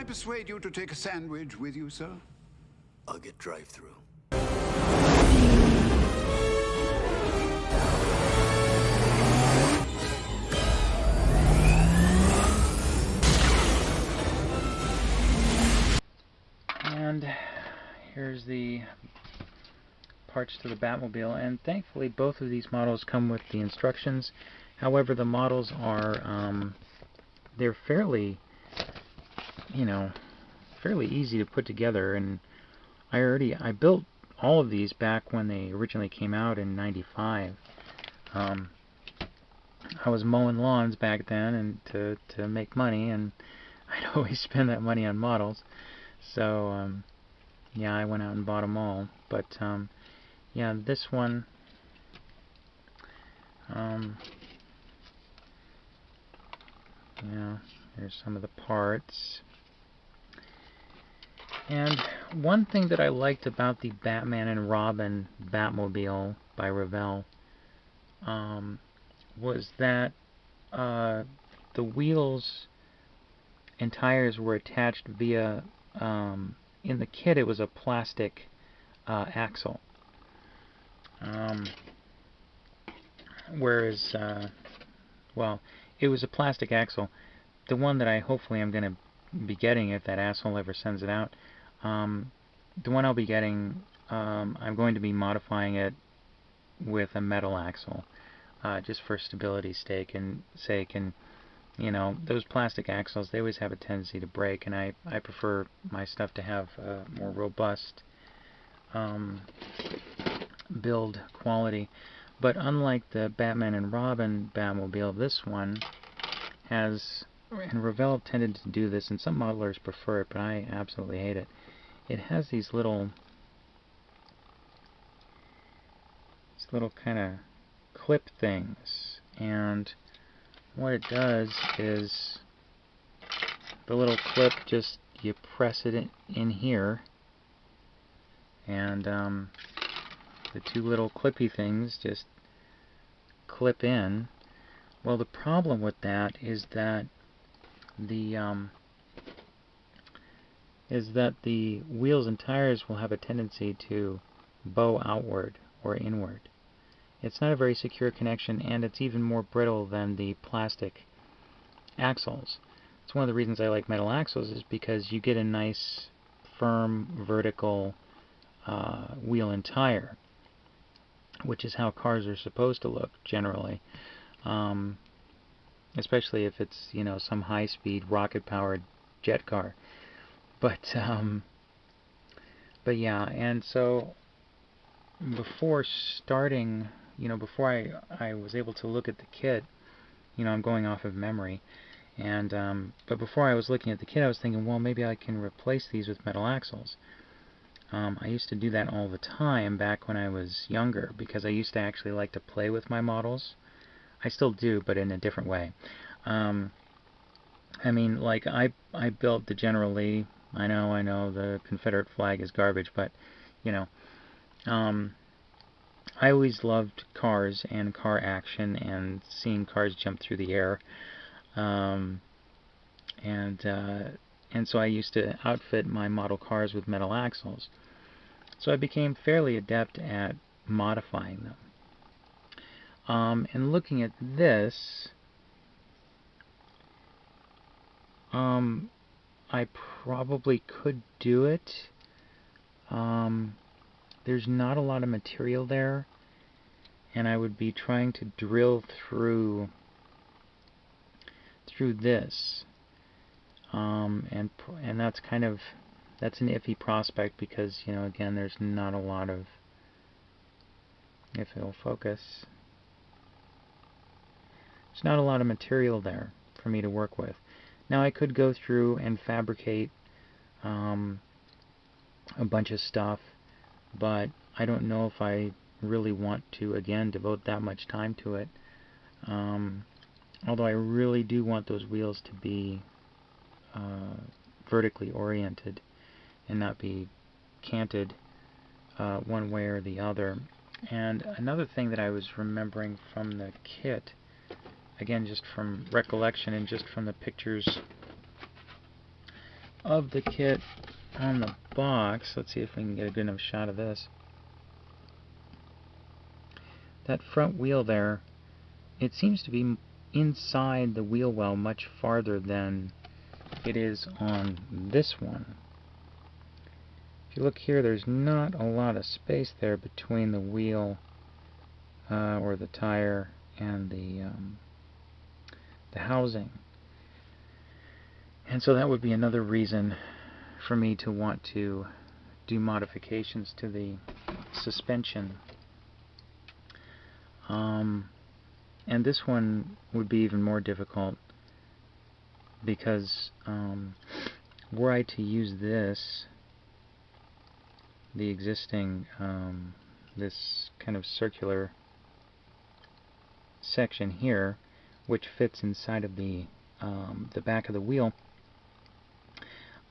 persuade you to take a sandwich with you, sir? I'll get drive-through. And here's the parts to the Batmobile, and thankfully both of these models come with the instructions. However, the models are they're fairly, fairly easy to put together, and I built all of these back when they originally came out in '95. I was mowing lawns back then and to make money, and I'd always spend that money on models. So yeah, I went out and bought them all. But yeah, this one, yeah, here's some of the parts. And one thing that I liked about the Batman and Robin Batmobile by Revell was that the wheels and tires were attached via, in the kit it was a plastic axle. Whereas, well, it was a plastic axle. The one that hopefully I'm going to be getting, if that asshole ever sends it out, the one I'll be getting, I'm going to be modifying it with a metal axle, just for stability's sake. And those plastic axles, they always have a tendency to break, and I prefer my stuff to have more robust build quality. But unlike the Batman and Robin Batmobile, this one has, and Revell tended to do this, and some modelers prefer it, but I absolutely hate it. It has these little kind of clip things, and what it does is the little clip, just you press it in here, and the two little clippy things just clip in. Well, the problem with that is that the wheels and tires will have a tendency to bow outward or inward. It's not a very secure connection, and it's even more brittle than the plastic axles. It's one of the reasons I like metal axles, is because you get a nice, firm, vertical wheel and tire, which is how cars are supposed to look generally, especially if it's some high-speed rocket-powered jet car. But yeah, and so before starting, before I was able to look at the kit, I'm going off of memory, and but before I was looking at the kit, I was thinking, well, maybe I can replace these with metal axles. I used to do that all the time back when I was younger, because I used to actually like to play with my models. I still do, but in a different way. I mean, like, I built the General Lee. I know the Confederate flag is garbage, but I always loved cars and car action and seeing cars jump through the air, and so I used to outfit my model cars with metal axles. So I became fairly adept at modifying them. And looking at this, I probably could do it. There's not a lot of material there, and I would be trying to drill through this, and that's an iffy prospect, because again, there's not a lot of, if it'll focus, there's not a lot of material there for me to work with. Now, I could go through and fabricate a bunch of stuff, but I don't know if I really want to, again, devote that much time to it. Although I really do want those wheels to be vertically oriented and not be canted one way or the other. And another thing that I was remembering from the kit, again, just from recollection and just from the pictures of the kit on the box. Let's see if we can get a good enough shot of this. That front wheel there, it seems to be inside the wheel well much farther than it is on this one. If you look here, there's not a lot of space there between the wheel or the tire and the housing. And so that would be another reason for me to want to do modifications to the suspension. And this one would be even more difficult because were I to use this, the existing, this kind of circular section here, which fits inside of the back of the wheel,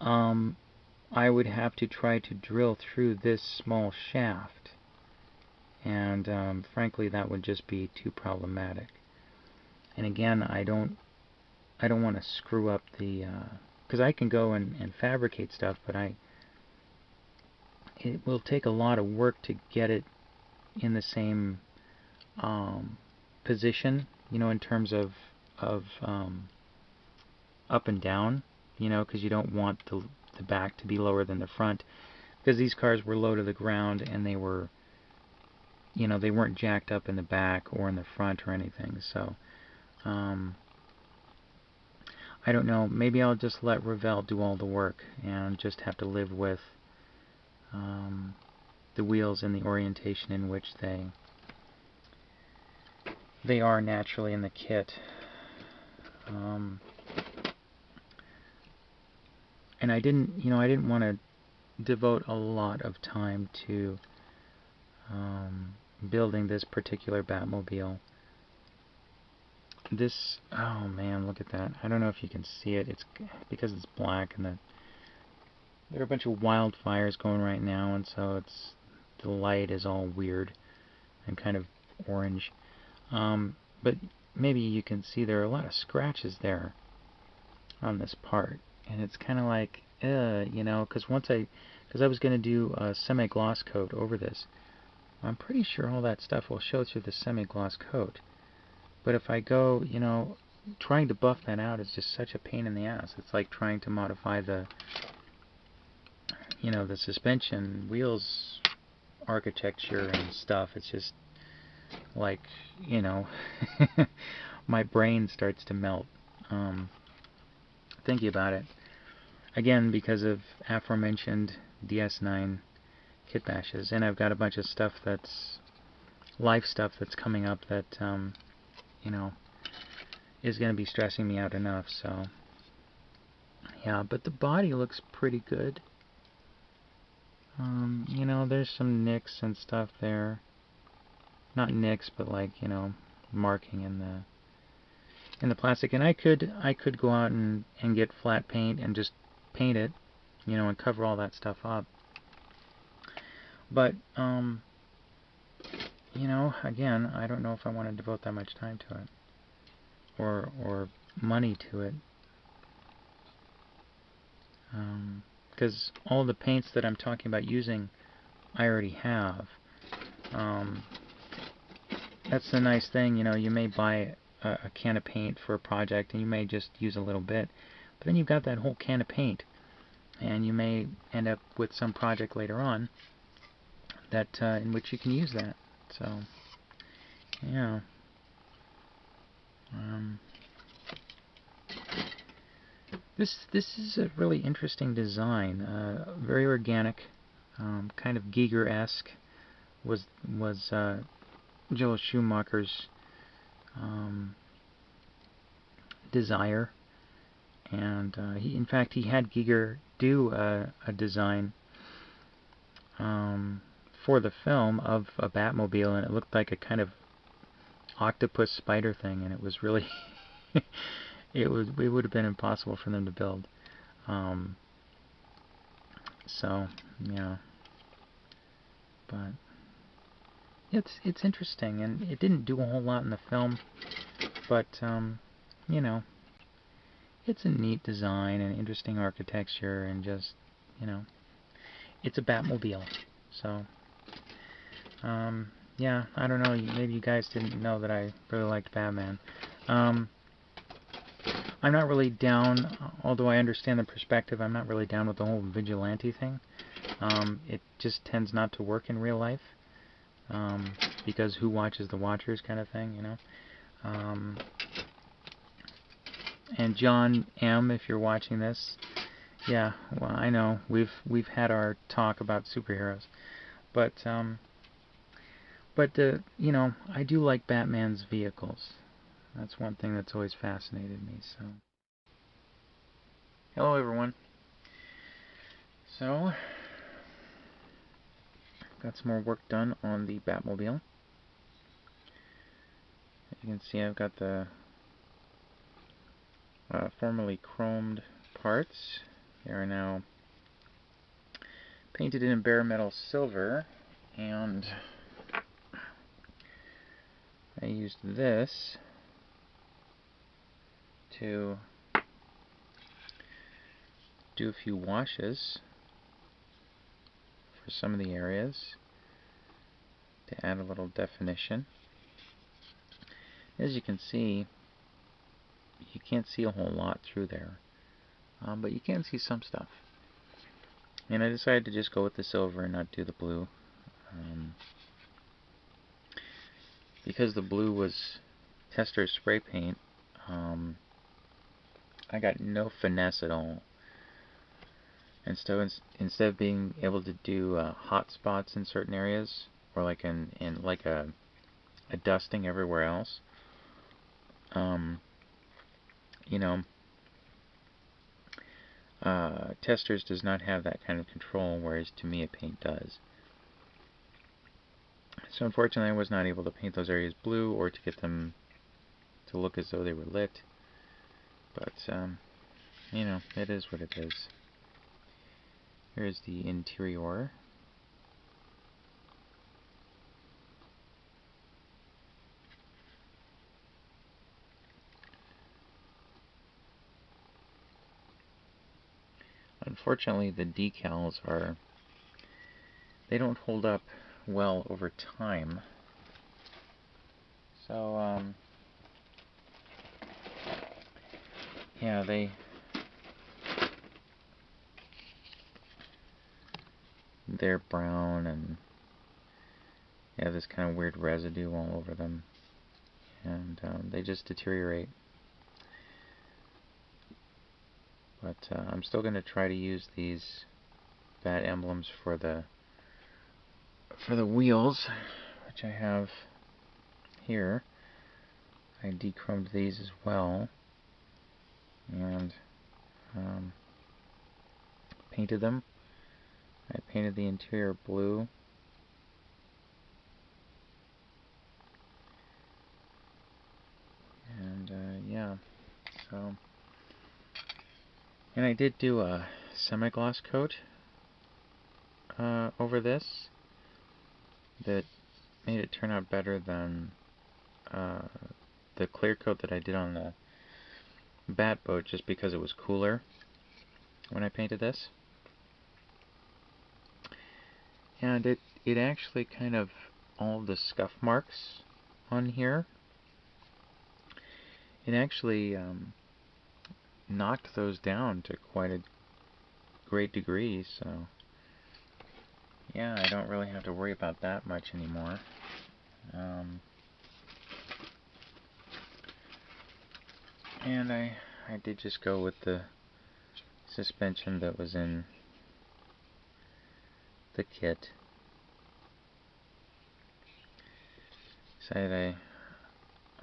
I would have to try to drill through this small shaft, and frankly that would just be too problematic. And again, I don't want to screw up the because I can go and fabricate stuff, but it will take a lot of work to get it in the same position, you know, in terms of up and down, you know, because you don't want the back to be lower than the front, because these cars were low to the ground and they were, you know, they weren't jacked up in the back or in the front or anything. So I don't know, maybe I'll just let Revell do all the work and just have to live with the wheels and the orientation in which they are naturally in the kit. And I didn't want to devote a lot of time to building this particular Batmobile. This, oh man, look at that. I don't know if you can see it. It's because it's black and there are a bunch of wildfires going right now, and so the light is all weird and kind of orange. But maybe you can see there are a lot of scratches there on this part, and it's kind of like, you know, because I was going to do a semi-gloss coat over this. I'm pretty sure all that stuff will show through the semi-gloss coat. But if I go, you know, trying to buff that out is just such a pain in the ass. It's like trying to modify the, you know, the suspension, wheels, architecture and stuff. It's just like, you know, my brain starts to melt thinking about it. Again, because of aforementioned DS9 kit bashes, and I've got a bunch of stuff that's life stuff that's coming up that you know, is going to be stressing me out enough. So yeah, but the body looks pretty good. You know, there's some nicks and stuff there. Not nicks, but like, you know, marking in the plastic. And I could go out and get flat paint and just paint it, you know, and cover all that stuff up. But you know, again, I don't know if I want to devote that much time to it or money to it, because all the paints that I'm talking about using I already have. That's the nice thing, you know, you may buy a can of paint for a project and you may just use a little bit, but then you've got that whole can of paint, and you may end up with some project later on that in which you can use that. So yeah, this is a really interesting design, very organic, kind of Giger-esque was Joel Schumacher's desire, and in fact he had Giger do a design for the film of a Batmobile, and it looked like a kind of octopus spider thing, and it was really it would have been impossible for them to build. So yeah, but it's interesting, and it didn't do a whole lot in the film, but you know, it's a neat design and interesting architecture, and just, you know, it's a Batmobile. So, yeah, I don't know, maybe you guys didn't know that I really liked Batman. I'm not really down, although I understand the perspective, I'm not really down with the whole vigilante thing. It just tends not to work in real life, because who watches the watchers kind of thing, you know. And John M., if you're watching this, yeah, well, I know we've had our talk about superheroes, but you know, I do like Batman's vehicles. That's one thing that's always fascinated me. So, hello everyone. So, got some more work done on the Batmobile. As you can see, I've got the formerly chromed parts. They are now painted in bare metal silver, and I used this to do a few washes for some of the areas to add a little definition. As you can see, you can't see a whole lot through there, but you can see some stuff. And I decided to just go with the silver and not do the blue, because the blue was tester spray paint. I got no finesse at all. And so instead of being able to do hot spots in certain areas, or like in like a dusting everywhere else, you know, Testers does not have that kind of control, whereas to me a paint does. So unfortunately I was not able to paint those areas blue or to get them to look as though they were lit. But, you know, it is what it is. Here's the interior. Unfortunately, the decals they don't hold up well over time. So, yeah, they're brown and have this kind of weird residue all over them, and they just deteriorate. But I'm still going to try to use these bat emblems for the wheels, which I have here. I dechromed these as well, and painted them. I painted the interior blue. And yeah, so, and I did do a semi-gloss coat over this that made it turn out better than the clear coat that I did on the bat boat, just because it was cooler when I painted this. And it actually kind of, all the scuff marks on here, it actually knocked those down to quite a great degree, so yeah, I don't really have to worry about that much anymore. And I did just go with the suspension that was in the kit. Decided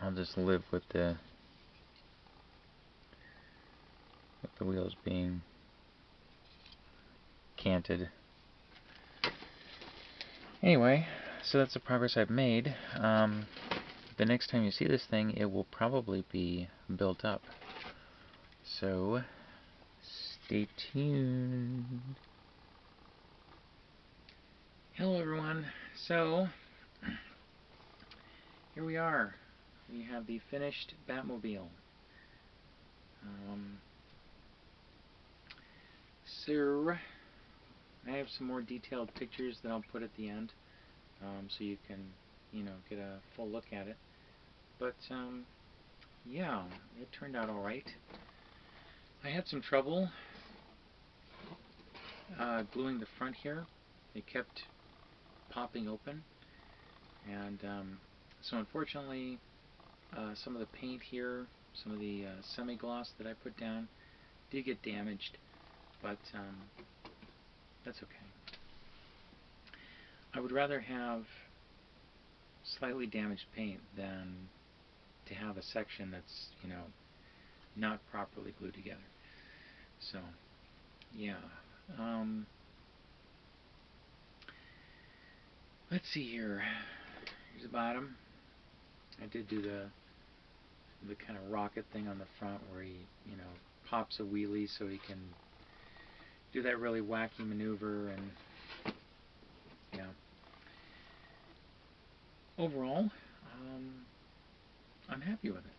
I'll just live with the wheels being canted. Anyway, so that's the progress I've made. The next time you see this thing, it will probably be built up. So, stay tuned. Hello everyone. So, here we are. We have the finished Batmobile. So, I have some more detailed pictures that I'll put at the end, so you can, get a full look at it. But, yeah, it turned out alright. I had some trouble gluing the front here. It kept popping open, and so unfortunately some of the paint here, some of the semi-gloss that I put down did get damaged, but that's okay. I would rather have slightly damaged paint than to have a section that's, not properly glued together. So, yeah. Let's see here. Here's the bottom. I did do the kind of rocket thing on the front where he, pops a wheelie so he can do that really wacky maneuver, and yeah. Overall, I'm happy with it.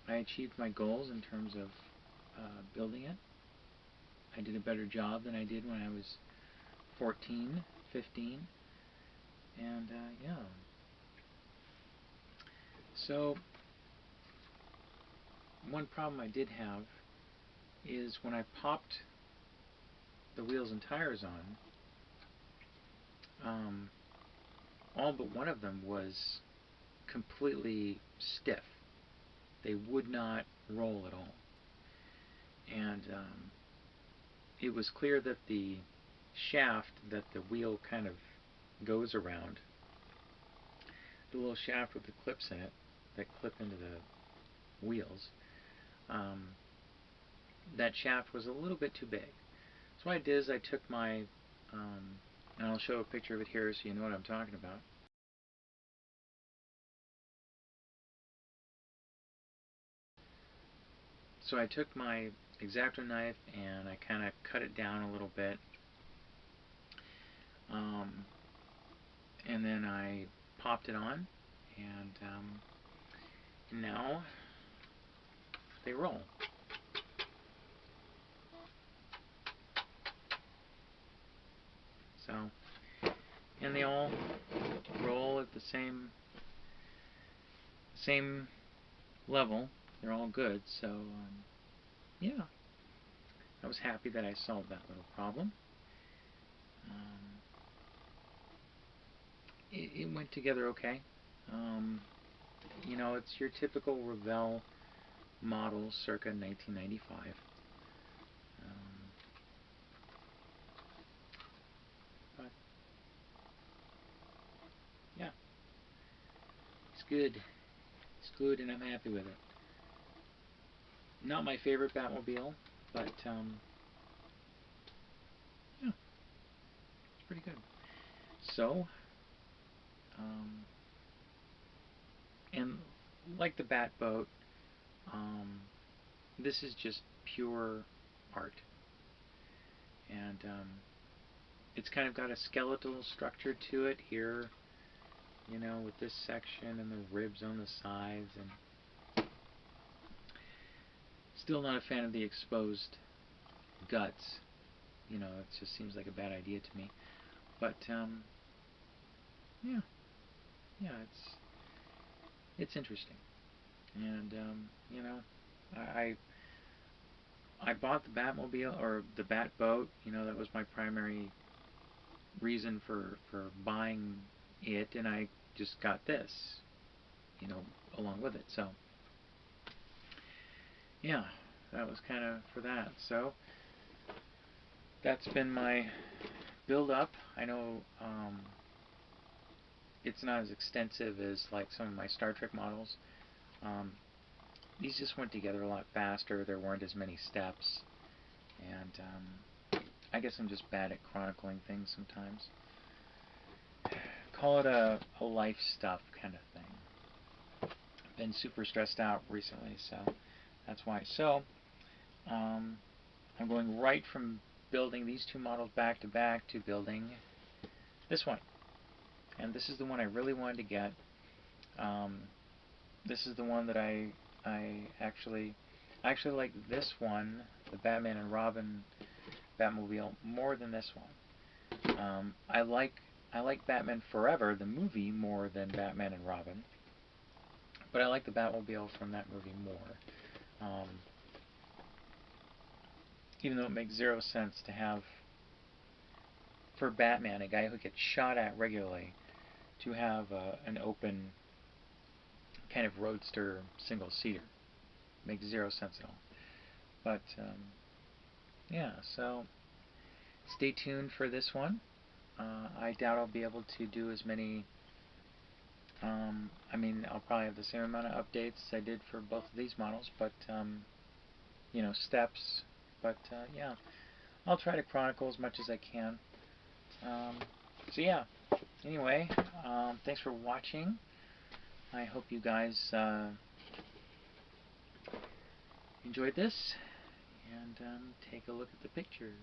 I achieved my goals in terms of building it. I did a better job than I did when I was 14, 15, and yeah. So, one problem I did have is when I popped the wheels and tires on, all but one of them was completely stiff. They would not roll at all. And it was clear that the shaft that the wheel kind of goes around, the little shaft with the clips in it that clip into the wheels, that shaft was a little bit too big. So what I did is I took my, and I'll show a picture of it here so you know what I'm talking about. So I took my X-Acto knife and I kind of cut it down a little bit, and then I popped it on, and now they roll. So, and they all roll at the same level. They're all good. So, yeah, I was happy that I solved that little problem. It went together okay. It's your typical Revell model circa 1995. But yeah, it's good. It's good, and I'm happy with it. Not my favorite Batmobile, but yeah, it's pretty good. So, and like the Batboat, this is just pure art, and it's kind of got a skeletal structure to it here, with this section and the ribs on the sides, and still not a fan of the exposed guts. It just seems like a bad idea to me. But yeah, yeah, it's interesting, and I I bought the Batmobile or the Batboat. That was my primary reason for buying it, and I just got this, along with it. So yeah, that was kind of for that. So that's been my build up. I know it's not as extensive as like some of my Star Trek models. Um, these just went together a lot faster. There weren't as many steps, and I guess I'm just bad at chronicling things sometimes. Call it a life stuff kind of thing. I've been super stressed out recently, so that's why. So I'm going right from building these two models back to back to building this one. And this is the one I really wanted to get. This is the one that I actually like this one the Batman and Robin Batmobile more than this one. I like Batman Forever, the movie, more than Batman and Robin, but I like the Batmobile from that movie more. Even though it makes zero sense to have, for Batman, a guy who gets shot at regularly, to have an open kind of roadster single-seater. Makes zero sense at all. But, yeah, so stay tuned for this one. I doubt I'll be able to do as many, I mean, I'll probably have the same amount of updates as I did for both of these models, but, you know, steps. But, yeah, I'll try to chronicle as much as I can. So, yeah, anyway, thanks for watching. I hope you guys enjoyed this, and take a look at the pictures.